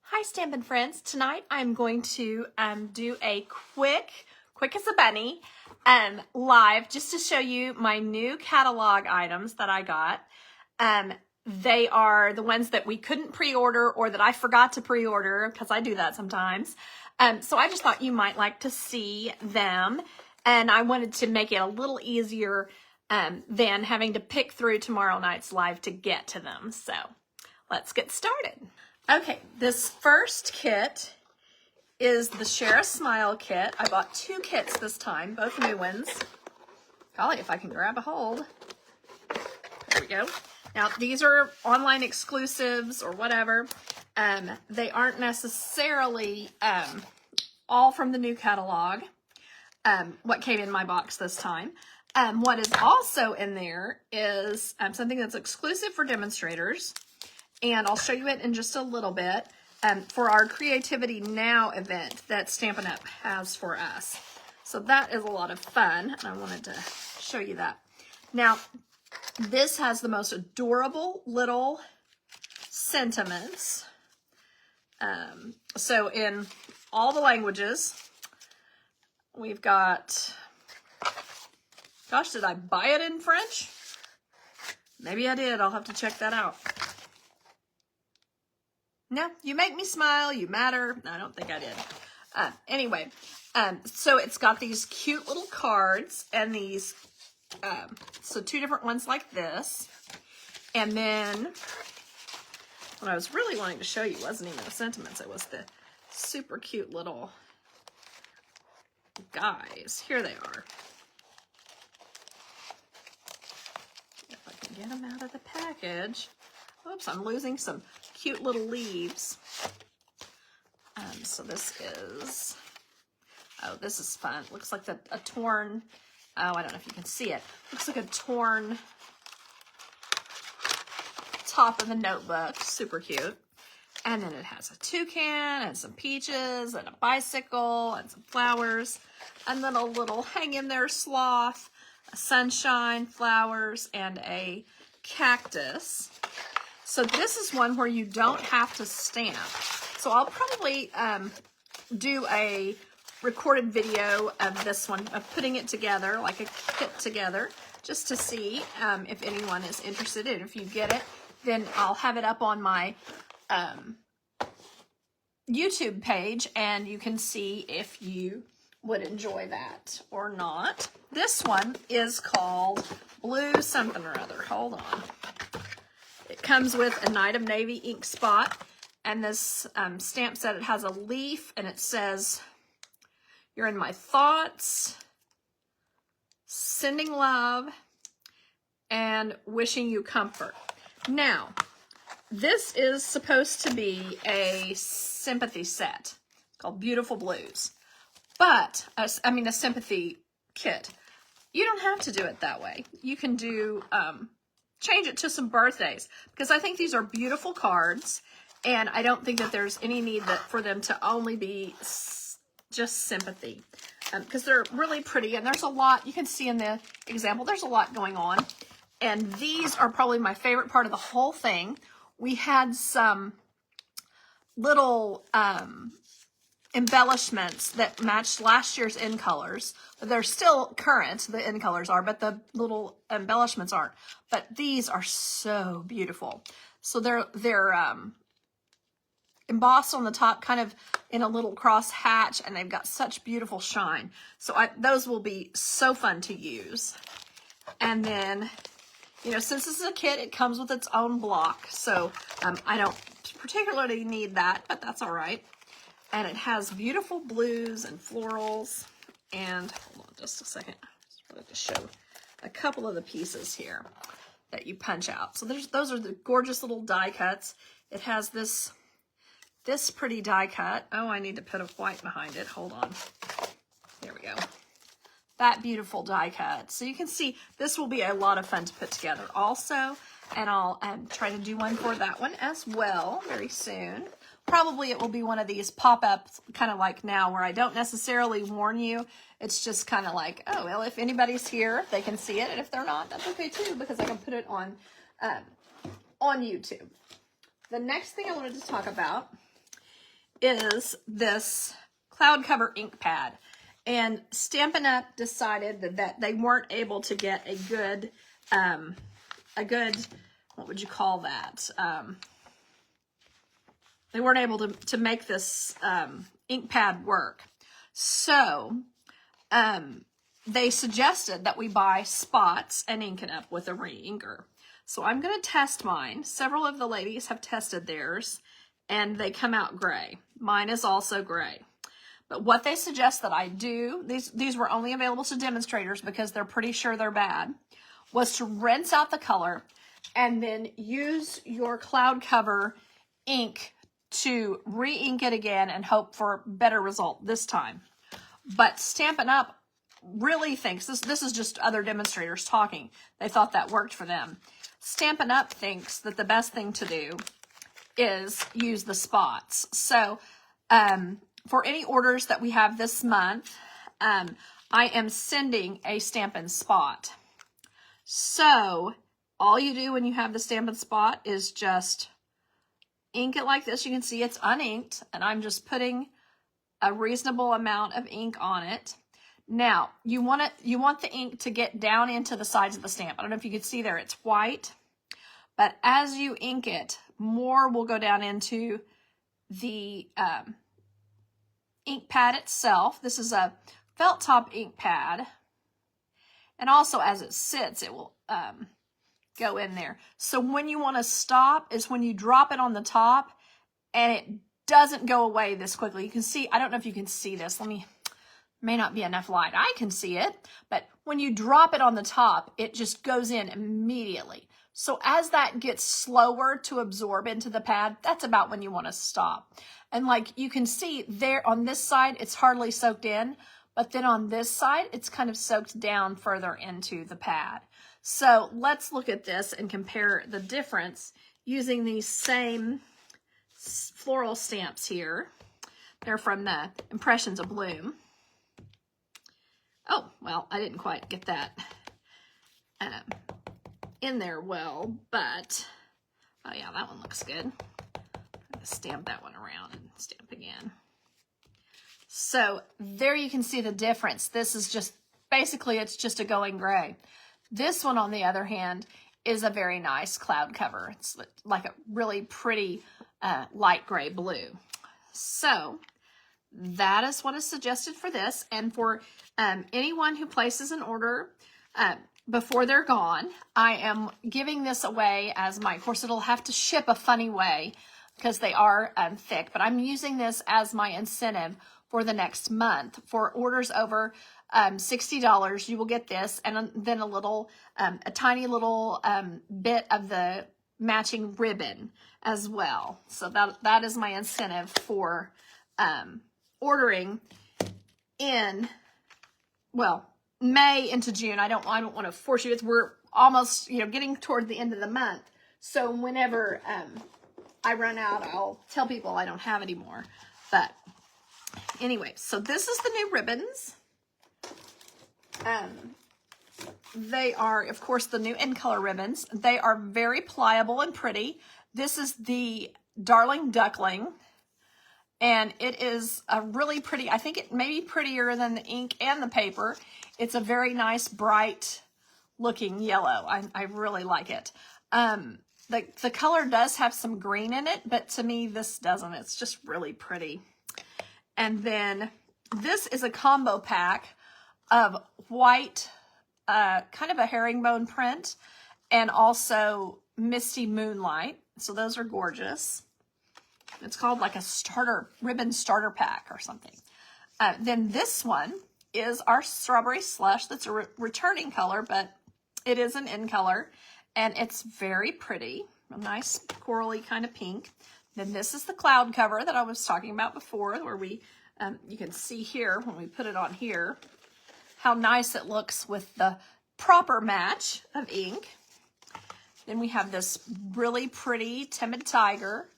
Hi Stampin' friends. Tonight I'm going to do a quick as a bunny live just to show you my new catalog items that I got. They are the ones that we couldn't pre-order or that I forgot to pre-order because I do that sometimes. So I just thought you might like to see them, and I wanted to make it a little easier than having to pick through tomorrow night's live to get to them. So let's get started. Okay, this first kit is the Share a Smile kit. I bought 2 kits this time, both new ones. Golly, if I can grab a hold. There we go. Now, these are online exclusives or whatever. They aren't necessarily all from the new catalog, what came in my box this time. What is also in there is something that's exclusive for demonstrators. And I'll show you it in just a little bit for our Creativity Now event that Stampin' Up! Has for us. So that is a lot of fun, and I wanted to show you that. Now, this has the most adorable little sentiments. So in all the languages, we've got, gosh, did I buy it in French? Maybe I did. I'll have to check that out. No, you make me smile, you matter. No, I don't think I did. Anyway, so it's got these cute little cards and these, so 2 different ones like this. And then what I was really wanting to show you wasn't even the sentiments, it was the super cute little guys. Here they are. If I can get them out of the package. Oops, I'm losing some cute little leaves. So this is, oh, this is fun. Looks like a torn, oh, I don't know if you can see it. Looks like a torn top of the notebook. Super cute. And then it has a toucan and some peaches and a bicycle and some flowers. And then a little hang in there sloth, a sunshine, flowers, and a cactus. So this is one where you don't have to stamp. So I'll probably do a recorded video of this one, of putting it together, like a kit together, just to see if anyone is interested in it. If you get it, then I'll have it up on my YouTube page, and you can see if you would enjoy that or not. This one is called Blue Something or Other. Hold on. It comes with a Night of Navy ink spot, and this stamp set, it has a leaf, and it says, "You're in my thoughts, sending love, and wishing you comfort." Now, this is supposed to be a sympathy set called Beautiful Blues, but, I mean a sympathy kit. You don't have to do it that way. You can do, change it to some birthdays, because I think these are beautiful cards, and I don't think that there's any need for them to only be just sympathy, because they're really pretty, and there's a lot, you can see in the example, there's a lot going on, and these are probably my favorite part of the whole thing. We had some little embellishments that matched last year's in colors, but they're still current, the in colors are, but the little embellishments aren't. But these are so beautiful. So they're embossed on the top, kind of in a little cross hatch, and they've got such beautiful shine. So those will be so fun to use. And then, you know, since this is a kit, it comes with its own block, so I don't particularly need that, but that's all right. And it has beautiful blues and florals, and hold on just a second, I just wanted to show a couple of the pieces here that you punch out. So those are the gorgeous little die cuts. It has this pretty die cut. Oh, I need to put a white behind it. Hold on. There we go. That beautiful die cut. So you can see this will be a lot of fun to put together also, and I'll try to do one for that one as well very soon. Probably it will be one of these pop-ups, kind of like now, where I don't necessarily warn you. It's just kind of like, oh, well, if anybody's here, they can see it, and if they're not, that's okay too, because I can put it on YouTube. The next thing I wanted to talk about is this cloud cover ink pad. And Stampin' Up! Decided that they weren't able to get a good, what would you call that? They weren't able to make this ink pad work. So they suggested that we buy spots and ink it up with a re-inker. So I'm going to test mine. Several of the ladies have tested theirs, and they come out gray. Mine is also gray. But what they suggest that I do, these were only available to demonstrators because they're pretty sure they're bad, was to rinse out the color and then use your cloud cover ink to re-ink it again and hope for a better result this time. But Stampin' Up! Really thinks, this is just other demonstrators talking, they thought that worked for them. Stampin' Up! Thinks that the best thing to do is use the spots. So for any orders that we have this month, I am sending a Stampin' Spot. So all you do when you have the Stampin' Spot is just ink it like this. You can see it's uninked, and I'm just putting a reasonable amount of ink on it. Now, you want the ink to get down into the sides of the stamp. I don't know if you can see there, it's white. But as you ink it, more will go down into the ink pad itself. This is a felt top ink pad. And also as it sits, it will go in there. So when you want to stop is when you drop it on the top and it doesn't go away this quickly. You can see, I don't know if you can see this. May not be enough light. I can see it, but when you drop it on the top, it just goes in immediately. So as that gets slower to absorb into the pad, that's about when you want to stop. And like you can see there on this side, it's hardly soaked in, but then on this side, it's kind of soaked down further into the pad. So let's look at this and compare the difference using these same floral stamps here. They're from the Impressions of Bloom. Oh, well, I didn't quite get that in there well, but, oh yeah, that one looks good. I'm gonna stamp that one around and stamp again. So there you can see the difference. This is just, basically it's just a going gray. This one, on the other hand, is a very nice cloud cover. It's like a really pretty light gray blue. So that is what is suggested for this. And for anyone who places an order before they're gone, I am giving this away as my, of course it'll have to ship a funny way because they are thick, but I'm using this as my incentive for the next month. For orders over $60, you will get this, and then a tiny little bit of the matching ribbon as well. So that is my incentive for ordering in, well, May into June. I don't want to force you. We're almost, getting toward the end of the month. So whenever I run out, I'll tell people I don't have any more. But anyway, so this is the new ribbons. They are, of course, the new in color ribbons. They are very pliable and pretty. This is the Darling Duckling. And it is a really pretty, I think it may be prettier than the ink and the paper. It's a very nice, bright looking yellow. I really like it. The color does have some green in it, but to me, this doesn't. It's just really pretty. And then this is a combo pack of white, kind of a herringbone print, and also Misty Moonlight. So those are gorgeous. It's called like a ribbon starter pack or something. Then this one is our Strawberry Slush. That's a returning color, but it is an in color, and it's very pretty. A nice corally kind of pink. Then this is the cloud cover that I was talking about before, where we, you can see here when we put it on here, how nice it looks with the proper match of ink. Then we have this really pretty Timid Tiger,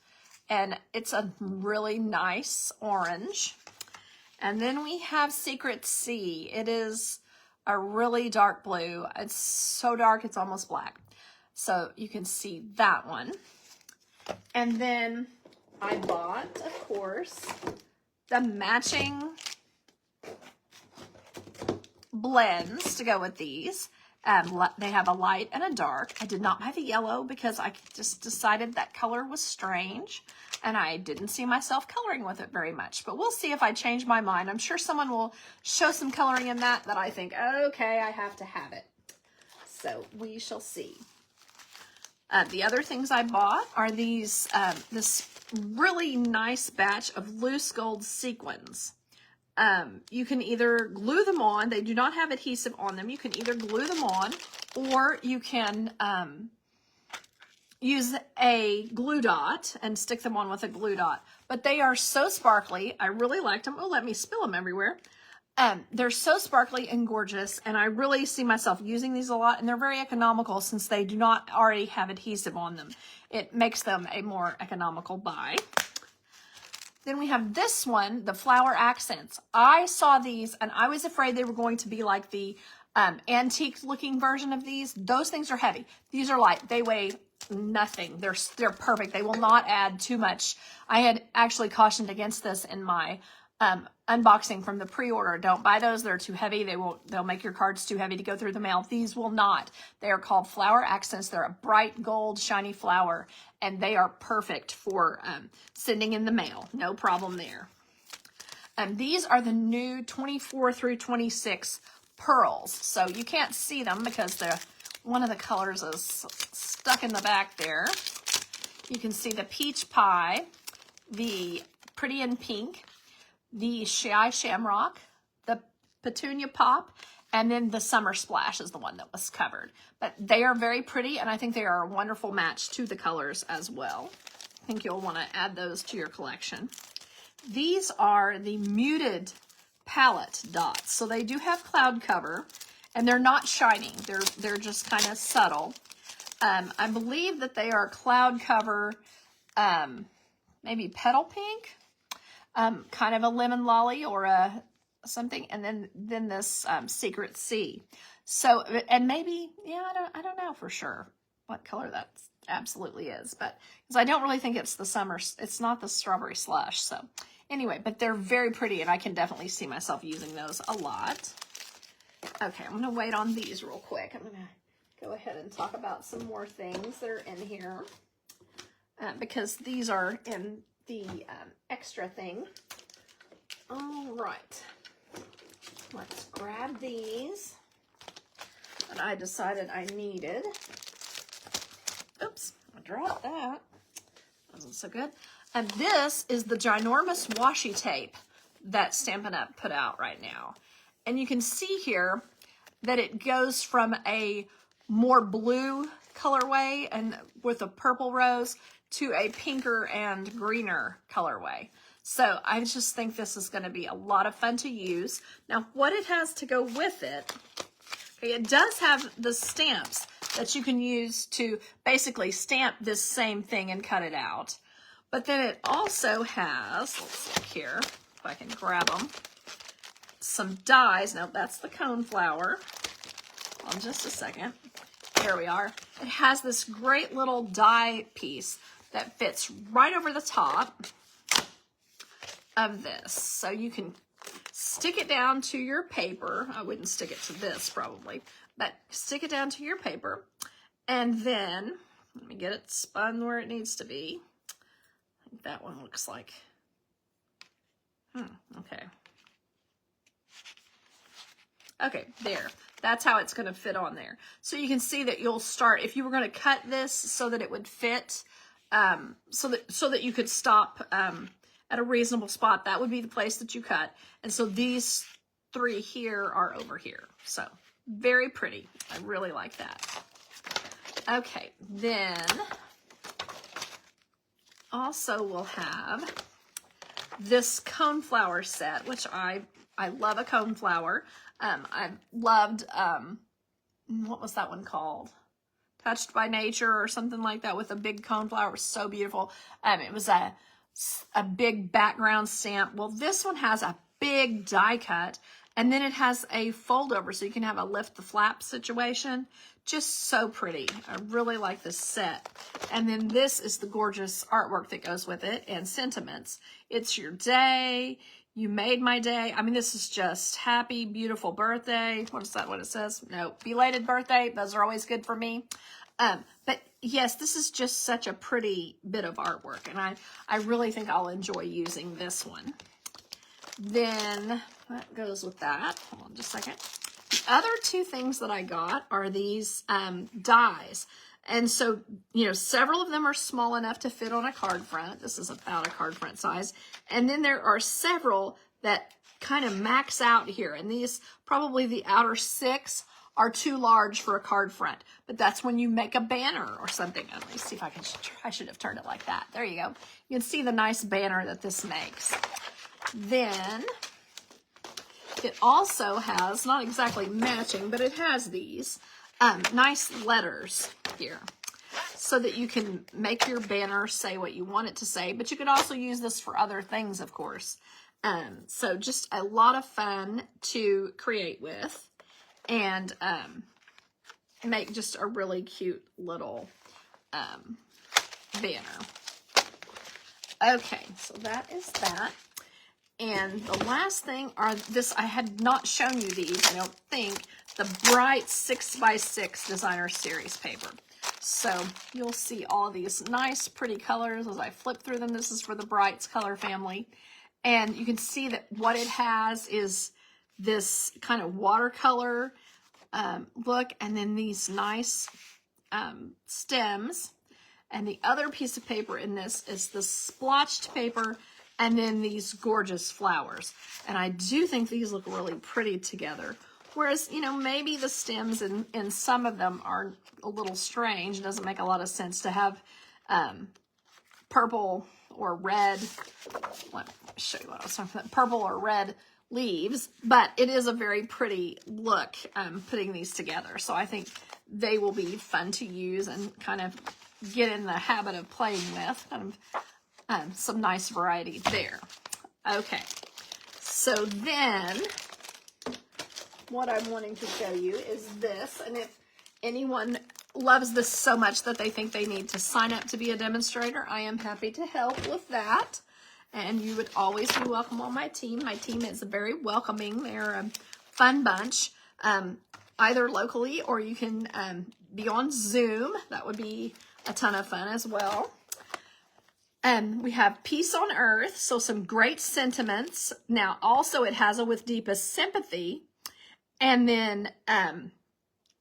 and it's a really nice orange. And then we have Secret Sea. It is a really dark blue. It's so dark, it's almost black. So you can see that one. And then I bought, of course, the matching blends to go with these. They have a light and a dark. I did not buy the yellow because I just decided that color was strange and I didn't see myself coloring with it very much. But we'll see if I change my mind. I'm sure someone will show some coloring in that I think, okay, I have to have it. So we shall see. The other things I bought are these, this really nice batch of loose gold sequins. You can either glue them on. They do not have adhesive on them. You can either glue them on or you can use a glue dot and stick them on with a glue dot. But they are so sparkly. I really liked them. Oh, let me spill them everywhere. They're so sparkly and gorgeous, and I really see myself using these a lot, and they're very economical since they do not already have adhesive on them. It makes them a more economical buy. Then we have this one, the flower accents. I saw these, and I was afraid they were going to be like the antique-looking version of these. Those things are heavy. These are light. They weigh nothing. They're perfect. They will not add too much. I had actually cautioned against this in my unboxing from the pre-order. Don't buy those. They're too heavy. They'll make your cards too heavy to go through the mail. These will not. They are called flower accents. They're a bright gold shiny flower, and they are perfect for sending in the mail. No problem there. These are the new 24 through 26 pearls. So you can't see them because one of the colors is stuck in the back there. You can see the peach pie, the pretty in pink, the shy shamrock, the petunia pop, and then the summer splash is the one that was covered. But they are very pretty, and I think they are a wonderful match to the colors as well. I think you'll want to add those to your collection. These are the muted palette dots. So they do have cloud cover, and they're not shining. They're just kind of subtle. I believe that they are cloud cover, maybe petal pink. Kind of a lemon lolly or a something, and then this secret sea. So, and maybe, yeah, I don't know for sure what color that absolutely is, but because I don't really think it's the summer, it's not the strawberry slush. So anyway, but they're very pretty, and I can definitely see myself using those a lot. Okay, I'm gonna wait on these real quick. I'm gonna go ahead and talk about some more things that are in here because these are in the extra thing. All right, let's grab these that I decided I needed. Oops, I dropped that. Wasn't so good. And this is the ginormous washi tape that Stampin' Up! Put out right now. And you can see here that it goes from a more blue colorway and with a purple rose to a pinker and greener colorway. So I just think this is going to be a lot of fun to use. Now, what it has to go with it, okay, it does have the stamps that you can use to basically stamp this same thing and cut it out. But then it also has, let's look here, if I can grab them, some dies. Now, that's the cone flower. Hold on just a second. Here we are. It has this great little die piece that fits right over the top of this. So you can stick it down to your paper. I wouldn't stick it to this probably, but stick it down to your paper. And then, let me get it spun where it needs to be. I think that one looks like, okay. Okay, there. That's how it's going to fit on there. So you can see that you'll start, if you were going to cut this so that it would fit, so that you could stop at a reasonable spot, that would be the place that you cut. And so these three here are over here. So very pretty. I really like that. Okay, then also we'll have this coneflower set, which I love a coneflower. I loved, what was that one called? Touched by Nature or something like that with a big coneflower. It was so beautiful. It was a big background stamp. Well, this one has a big die cut, And then it has a fold over, so you can have a lift the flap situation. Just so pretty. I really like this set. And then this is the gorgeous artwork that goes with it and sentiments. It's your day. You made my day. I mean, this is just happy, beautiful birthday. What is that what it says? No, belated birthday. Those are always good for me. But yes, this is just such a pretty bit of artwork. And I really think I'll enjoy using this one. Then that goes with that. Hold on just a second. The other two things that I got are these dies. And so, you know, several of them are small enough to fit on a card front. This is about a card front size. And then there are several that kind of max out here. And these, probably the outer 6 are too large for a card front. But that's when you make a banner or something. Let me see if I should have turned it like that. There you go. You can see the nice banner that this makes. Then it also has, not exactly matching, but it has these nice letters here so that you can make your banner say what you want it to say, but you could also use this for other things, of course. So just a lot of fun to create with and make just a really cute little banner. Okay, so that is that. And the last thing are this, I had not shown you these, I don't think, the bright 6x6 designer series paper. So you'll see all these nice, pretty colors as I flip through them. This is for the Brights color family. And you can see that what it has is this kind of watercolor look, and then these nice stems. And the other piece of paper in this is the splotched paper, and then these gorgeous flowers. And I do think these look really pretty together. Whereas, you know, maybe the stems in some of them are a little strange. It doesn't make a lot of sense to have purple or red. Let me show you what I was talking about. Purple or red leaves. But it is a very pretty look putting these together. So I think they will be fun to use and kind of get in the habit of playing with. Some nice variety there. Okay, so then what I'm wanting to show you is this, and if anyone loves this so much that they think they need to sign up to be a demonstrator, I am happy to help with that, and you would always be welcome on my team. My team is very welcoming. They're a fun bunch, either locally or you can be on Zoom. That would be a ton of fun as well. We have Peace on Earth, so some great sentiments. Now, also it has a With Deepest Sympathy, and then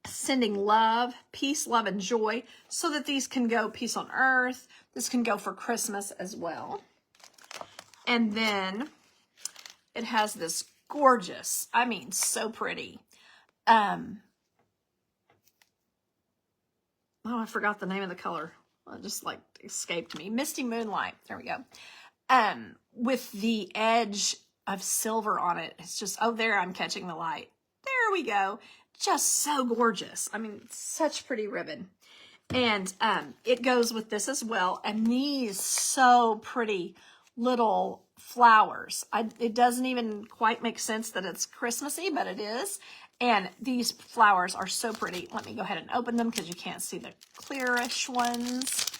sending love, peace, love, and joy, so that these can go Peace on Earth. This can go for Christmas as well. And then it has this gorgeous, I mean, so pretty. Oh, I forgot the name of the color. It just like escaped me. Misty Moonlight. There we go. With the edge of silver on it. It's just, oh, there, I'm catching the light. There we go. Just so gorgeous. I mean, such pretty ribbon. And it goes with this as well. And these so pretty little flowers. It doesn't even quite make sense that it's Christmassy, but it is. And these flowers are so pretty. Let me go ahead and open them because you can't see the clearish ones.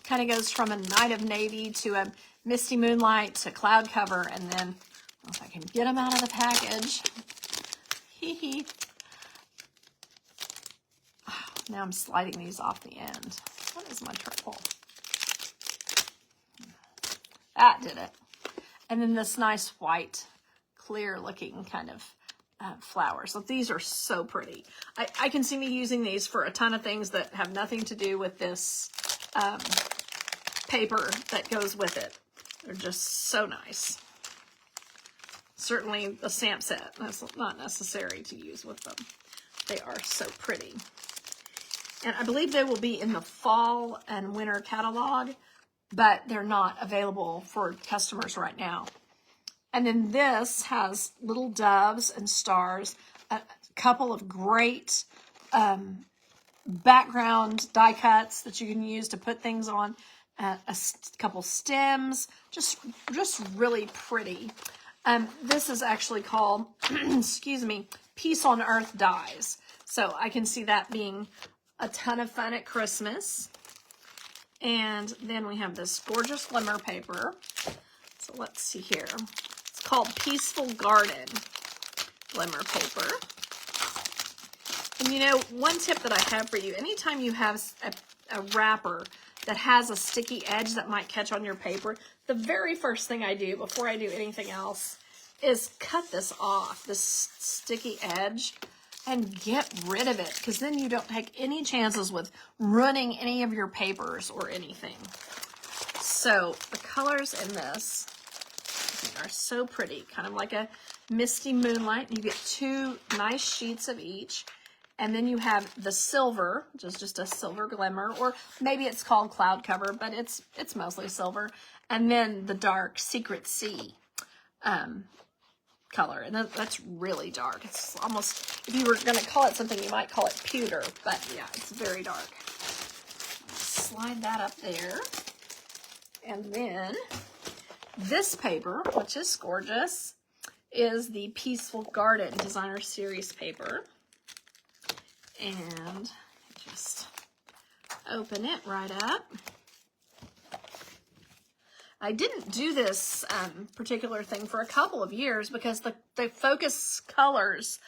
Kind of goes from a Night of Navy to a Misty Moonlight to Cloud Cover. And then, if I can get them out of the package. Hee hee. Now I'm sliding these off the end. What is my triple? That did it. And then this nice white, clear looking kind of flowers. So these are so pretty. I can see me using these for a ton of things that have nothing to do with this paper that goes with it. They're just so nice. Certainly the stamp set, that's not necessary to use with them. They are so pretty. And I believe they will be in the fall and winter catalog, but they're not available for customers right now. And then this has little doves and stars, a couple of great background die cuts that you can use to put things on, a couple stems, just really pretty. This is actually called, excuse me, Peace on Earth Dies. So I can see that being a ton of fun at Christmas. And then we have this gorgeous glimmer paper. So let's see here. It's called Peaceful Garden glimmer paper. And you know, one tip that I have for you, anytime you have a wrapper that has a sticky edge that might catch on your paper, the very first thing I do before I do anything else is cut this off, this sticky edge, and get rid of it, because then you don't take any chances with ruining any of your papers or anything. So the colors in this are so pretty, kind of like a misty moonlight. You get 2 nice sheets of each. And then you have the silver, which is just a silver glimmer, or maybe it's called cloud cover, but it's mostly silver. And then the dark Secret Sea color, and that's really dark. It's almost, if you were going to call it something, you might call it pewter, but yeah, it's very dark. Slide that up there. And then this paper, which is gorgeous, is the Peaceful Garden Designer Series paper. And just open it right up. I didn't do this particular thing for a couple of years because the focus colors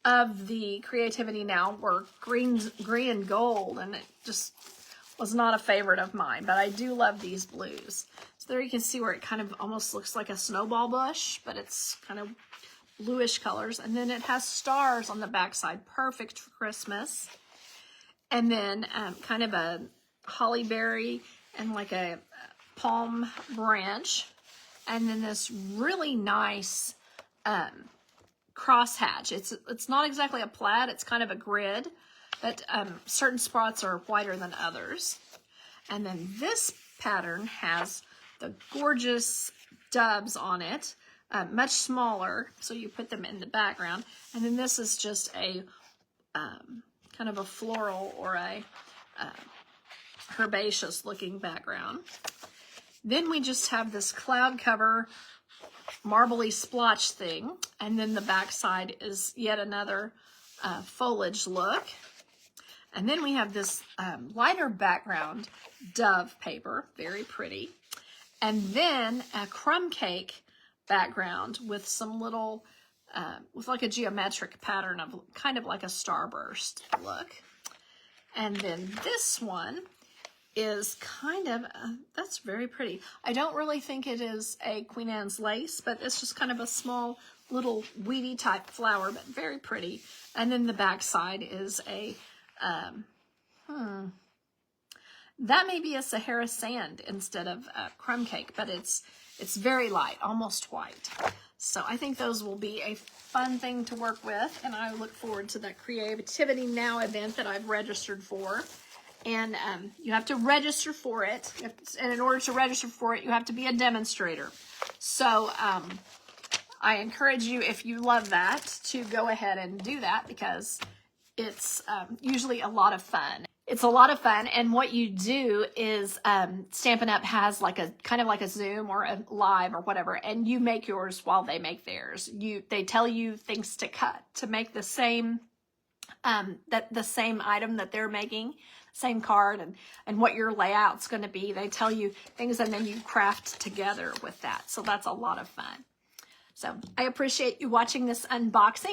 of the Creativity Now were green and gold, and it just was not a favorite of mine, but I do love these blues. So there you can see where it kind of almost looks like a snowball bush, but it's kind of bluish colors, and then it has stars on the backside, perfect for Christmas. And then kind of a holly berry and like a palm branch, and then this really nice crosshatch. It's not exactly a plaid, it's kind of a grid, but certain spots are whiter than others. And then this pattern has the gorgeous doves on it. Much smaller, so you put them in the background. And then this is just a kind of a floral or a herbaceous looking background. Then we just have this cloud cover marbly splotch thing, and then the back side is yet another foliage look. And then we have this lighter background dove paper, very pretty. And then a crumb cake background with some little, with like a geometric pattern of kind of like a starburst look. And then this one is kind of, that's very pretty. I don't really think it is a Queen Anne's lace, but it's just kind of a small little weedy type flower, but very pretty. And then the back side is a, that may be a Sahara sand instead of crumb cake, but it's very light, almost white. So I think those will be a fun thing to work with, and I look forward to that Creativity Now event that I've registered for. And you have to register for it, and in order to register for it, you have to be a demonstrator. So I encourage you, if you love that, to go ahead and do that, because it's usually a lot of fun. It's a lot of fun, and what you do is Stampin' Up! Has like a kind of like a Zoom or a live or whatever, and you make yours while they make theirs. They tell you things to cut to make the same the same item that they're making, same card, and what your layout's going to be. They tell you things, and then you craft together with that. So that's a lot of fun. So I appreciate you watching this unboxing.